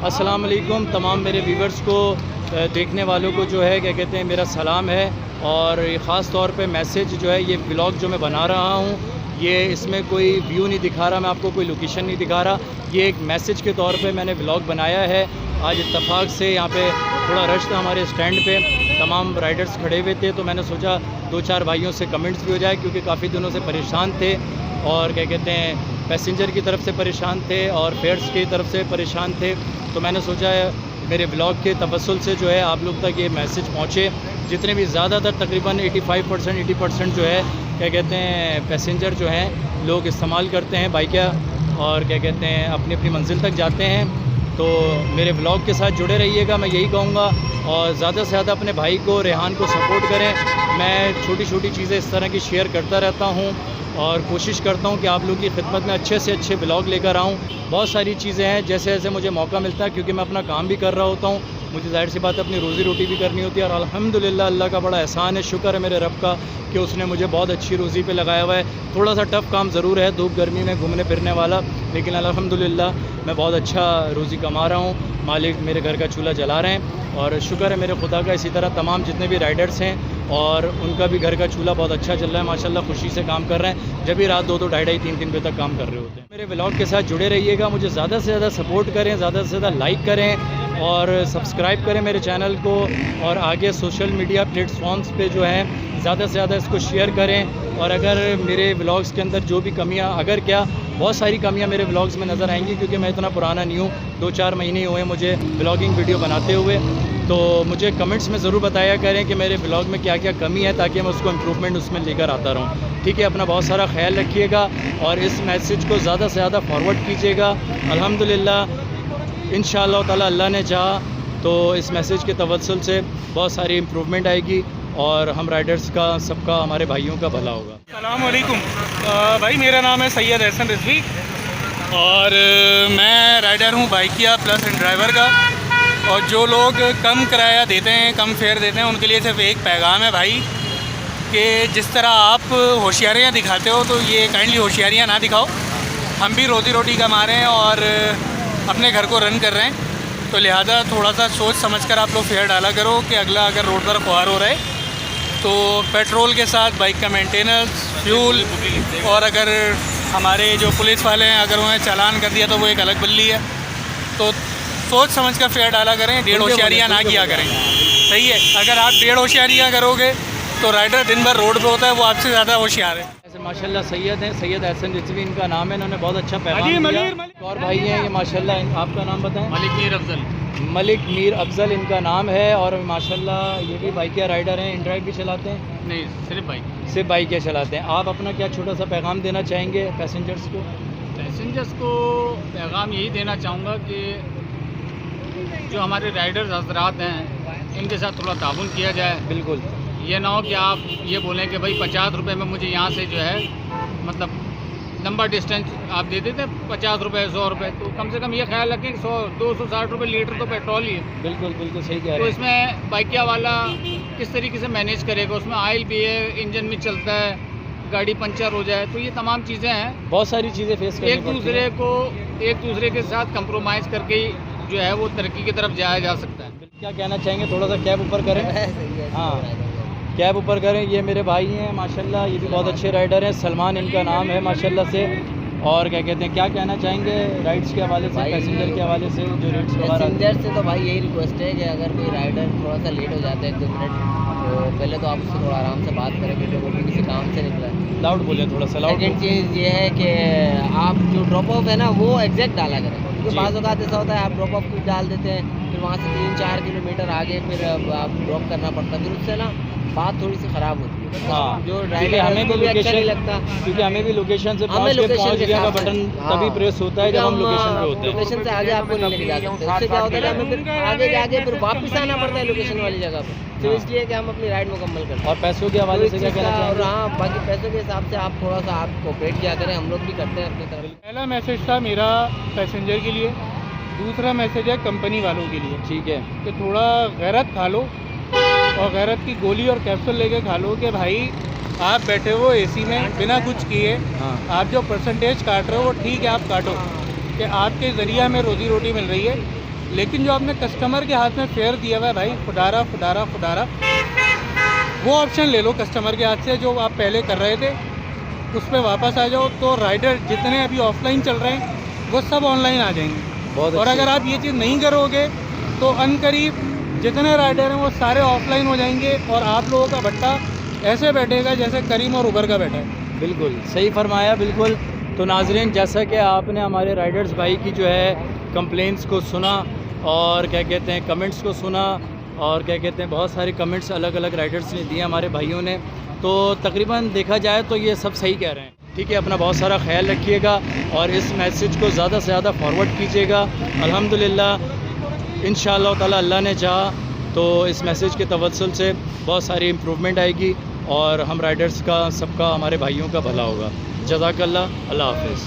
अस्सलाम वालेकुम तमाम मेरे व्यूवर्स को देखने वालों को जो है क्या कहते हैं मेरा सलाम है। और ख़ास तौर पे मैसेज जो है ये व्लॉग जो मैं बना रहा हूँ ये इसमें कोई व्यू नहीं दिखा रहा, मैं आपको कोई लोकेशन नहीं दिखा रहा, ये एक मैसेज के तौर पे मैंने व्लॉग बनाया है। आज इत्तफाक से यहाँ पे थोड़ा रश था हमारे स्टैंड पे, तमाम राइडर्स खड़े हुए थे, तो मैंने सोचा दो चार भाइयों से कमेंट्स भी हो जाए क्योंकि काफ़ी दिनों से परेशान थे और क्या कहते हैं पैसेंजर की तरफ से परेशान थे और फेयर्स की तरफ से परेशान थे। तो मैंने सोचा मेरे ब्लॉग के तवस्सुल से जो है आप लोग तक ये मैसेज पहुँचे। जितने भी ज़्यादातर तकरीबन 85% 80% जो है क्या कहते हैं पैसेंजर जो हैं लोग इस्तेमाल करते हैं बाइकिया और क्या कहते हैं अपनी अपनी मंजिल तक जाते हैं। तो मेरे ब्लॉग के साथ जुड़े रहिएगा, मैं यही कहूँगा, और ज़्यादा से ज़्यादा अपने भाई को रेहान को सपोर्ट करें। मैं छोटी छोटी चीज़ें इस तरह की शेयर करता रहता हूँ और कोशिश करता हूँ कि आप लोगों की खिदमत में अच्छे से अच्छे ब्लॉग लेकर आऊँ। बहुत सारी चीज़ें हैं जैसे जैसे मुझे मौका मिलता है, क्योंकि मैं अपना काम भी कर रहा होता हूँ, मुझे ज़ाहिर सी बात है अपनी रोज़ी रोटी भी करनी होती है। और अल्हम्दुलिल्लाह अल्लाह का बड़ा एहसान है, शुक्र है मेरे रब का कि उसने मुझे बहुत अच्छी रोज़ी पे लगाया हुआ है। थोड़ा सा टफ़ काम ज़रूर है धूप गर्मी में घूमने फिरने वाला, लेकिन अल्हम्दुलिल्लाह मैं बहुत अच्छा रोज़ी कमा रहा हूँ, मालिक मेरे घर का चूल्हा जला रहे हैं और शुक्र है मेरे खुदा का। इसी तरह तमाम जितने भी राइडर्स हैं और उनका भी घर का चूल्हा बहुत अच्छा चल रहा है माशाल्लाह, खुशी से काम कर रहे हैं, जब भी रात 2-2 ढाई-ढाई 3-3 बजे तक काम कर रहे होते हैं। मेरे व्लॉग के साथ जुड़े रहिएगा, मुझे ज़्यादा से ज़्यादा सपोर्ट करें, ज़्यादा से ज़्यादा लाइक करें और सब्सक्राइब करें मेरे चैनल को, और आगे सोशल मीडिया प्लेटफॉर्म्स पे जो है ज़्यादा से ज़्यादा इसको शेयर करें। और अगर मेरे व्लॉग्स के अंदर जो भी कमियां, अगर क्या बहुत सारी कमियां मेरे व्लॉग्स में नज़र आएंगी, क्योंकि मैं इतना पुराना नहीं हूँ, 2-4 महीने हुए मुझे व्लॉगिंग वीडियो बनाते हुए, तो मुझे कमेंट्स में ज़रूर बताया करें कि मेरे ब्लॉग में क्या क्या कमी है, ताकि मैं उसको इम्प्रूवमेंट उसमें लेकर आता रहूँ। ठीक है, अपना बहुत सारा ख्याल रखिएगा और इस मैसेज को ज़्यादा से ज़्यादा फॉरवर्ड कीजिएगा। अल्हम्दुलिल्लाह इंशाअल्लाह ताला अल्लाह ने चाहा तो इस मैसेज के तवस्सुल से बहुत सारी इम्प्रूवमेंट आएगी और हम राइडर्स का सबका हमारे भाइयों का भला होगा। अस्सलाम वालेकुम भाई, मेरा नाम है सैयद एहसन रिजवी और मैं राइडर हूँ बाइकिया प्लस एंड ड्राइवर का। और जो लोग कम किराया देते हैं, कम फेयर देते हैं, उनके लिए सिर्फ एक पैगाम है भाई कि जिस तरह आप होशियारियाँ दिखाते हो तो ये काइंडली होशियारियाँ ना दिखाओ। हम भी रोज़ी रोटी कमा रहे हैं और अपने घर को रन कर रहे हैं, तो लिहाजा थोड़ा सा सोच समझ कर आप लोग फेयर डाला करो कि अगला अगर रोड पर खुआर हो रहा है तो पेट्रोल के साथ बाइक का मेंटेनेंस, फ्यूल, और अगर हमारे जो पुलिस वाले हैं अगर उन्हें चालान कर दिया तो वो एक अलग बल्ली है। तो सोच समझ कर फेयर डाला करें, डेढ़ होशियारियाँ ना किया करें। सही है, अगर आप डेढ़ होशियारियाँ करोगे तो राइडर दिन भर रोड पे होता है, वो आपसे ज़्यादा होशियार है। ऐसे माशाल्लाह सैयद हैं, सैयद एहसन रिजवी इनका नाम है, इन्होंने बहुत अच्छा पैगाम दिया। और भाई हैं ये माशाल्लाह, आपका नाम बताएं? मलिक मीर अफजल। मलिक मीर अफजल इनका नाम है और माशाल्लाह ये भी बाइकिया राइडर हैं। इन ड्राइव भी चलाते हैं? नहीं, सिर्फ बाइक। सिर्फ बाइकिया चलाते हैं। आप अपना क्या छोटा सा पैगाम देना चाहेंगे पैसेंजर्स को? पैसेंजर्स को पैगाम यही देना चाहूँगा कि जो हमारे राइडर्स हजरात हैं इनके साथ थोड़ा ताउन किया जाए। बिल्कुल, ये ना हो कि आप ये बोलें कि भाई 50 रुपये में मुझे यहाँ से जो है मतलब लंबा डिस्टेंस आप दे देते 50 रुपये 100 रुपये, तो कम से कम ये ख्याल रखें 100-260 रुपये लीटर तो पेट्रोल ही है। बिल्कुल बिल्कुल सही कह तो रहे हैं। इसमें बाइकिया वाला किस तरीके से मैनेज करेगा, उसमें ऑयल भी है, इंजन भी चलता है, गाड़ी पंचर हो जाए, तो ये तमाम चीज़ें हैं, बहुत सारी चीज़ें फेस करनी एक दूसरे के साथ कंप्रोमाइज़ करके ही जो है वो तरक्की की तरफ जाया जा सकता है। क्या कहना चाहेंगे? थोड़ा सा कैब ऊपर करें। हाँ, कैब ऊपर करें। ये मेरे भाई हैं माशाल्लाह, ये भी बहुत अच्छे राइडर हैं, सलमान इनका नाम है माशाल्लाह से। और क्या कहते हैं, क्या कहना चाहेंगे राइड्स के हवाले से, पैसेंजर के हवाले से? जो रेट्स पैसेंजर से तो भाई यही रिक्वेस्ट है कि अगर कोई राइडर थोड़ा सा लेट हो जाता है 1-2 मिनट, तो पहले तो आप उससे थोड़ा आराम से बात करें क्योंकि वो भी किसी काम से निकला है। लाउड बोले थोड़ा सा लाउड। सेकेंड चीज़ ये है कि आप जो ड्रॉप ऑफ है ना वो एग्जैक्ट डाला करें, क्योंकि बाज़ औक़ात ऐसा होता है आप ड्रॉप ऑफ कुछ डाल देते हैं, फिर वहाँ से 3-4 किलोमीटर आगे फिर आप ड्रॉप करना पड़ता है, फिर उससे ना बात थोड़ी सी ख़राब होती है। हाँ, जो ड्राइवर हमें भी अच्छा नहीं लगता, क्योंकि हमें भी लोकेशन से पहुँच गया का बटन तभी प्रेस होता है जब हम लोकेशन पे होते हैं। लोकेशन से आगे आपको नहीं लेके जा सकते, उससे क्या होता है हमें फिर आगे जाके फिर वापस आना पड़ता है लोकेशन वाली जगह पर, तो इसलिए कि हम अपनी राइड मुकम्मल करते हैं। और पैसों के हवाले से क्या कहना चाहिए? हाँ, बाकी पैसों के हिसाब से आप थोड़ा सा आप कोऑपरेट किया करें, हम लोग भी करते हैं अपनी तरफ। पहला मैसेज था मेरा पैसेंजर के लिए, दूसरा मैसेज है कंपनी वालों के लिए। ठीक है, कि थोड़ा गैरत खा लो और गैरत की गोली और कैप्सूल लेके खा लो कि भाई आप बैठे हो एसी में बिना कुछ किए, हाँ, आप जो परसेंटेज काट रहे हो वो ठीक है, आप काटो कि आपके ज़रिए हमें रोज़ी रोटी मिल रही है, लेकिन जो आपने कस्टमर के हाथ में फेयर दिया हुआ है भाई, फुटारा फुटारा फुटारा, वो ऑप्शन ले लो कस्टमर के हाथ से जो आप पहले कर रहे थे, उस पर वापस आ जाओ। तो राइडर जितने अभी ऑफलाइन चल रहे हैं वो सब ऑनलाइन आ जाएंगे। बहुत और अगर आप ये चीज़ नहीं करोगे तो अनकरीब जितने राइडर हैं वो सारे ऑफलाइन हो जाएंगे और आप लोगों का भट्टा ऐसे बैठेगा जैसे करीम और उबर का बैठा है। बिल्कुल सही फरमाया, बिल्कुल। तो नाजरीन, जैसा कि आपने हमारे राइडर्स भाई की जो है कंप्लेंट्स को सुना और क्या कहते हैं कमेंट्स को सुना, और क्या कहते हैं बहुत सारे कमेंट्स अलग अलग राइडर्स ने दिए हमारे भाइयों ने, तो तकरीबन देखा जाए तो ये सब सही कह रहे हैं। ठीक है, अपना बहुत सारा ख्याल रखिएगा और इस मैसेज को ज़्यादा से ज़्यादा फॉरवर्ड कीजिएगा। अल्हम्दुलिल्लाह इंशाअल्लाह ताला अल्लाह ने चाहा तो इस मैसेज के तवस्सुल से बहुत सारी इम्प्रूवमेंट आएगी और हम राइडर्स का सबका हमारे भाइयों का भला होगा। जज़ाकल्लाह, अल्लाह हाफ़िज़।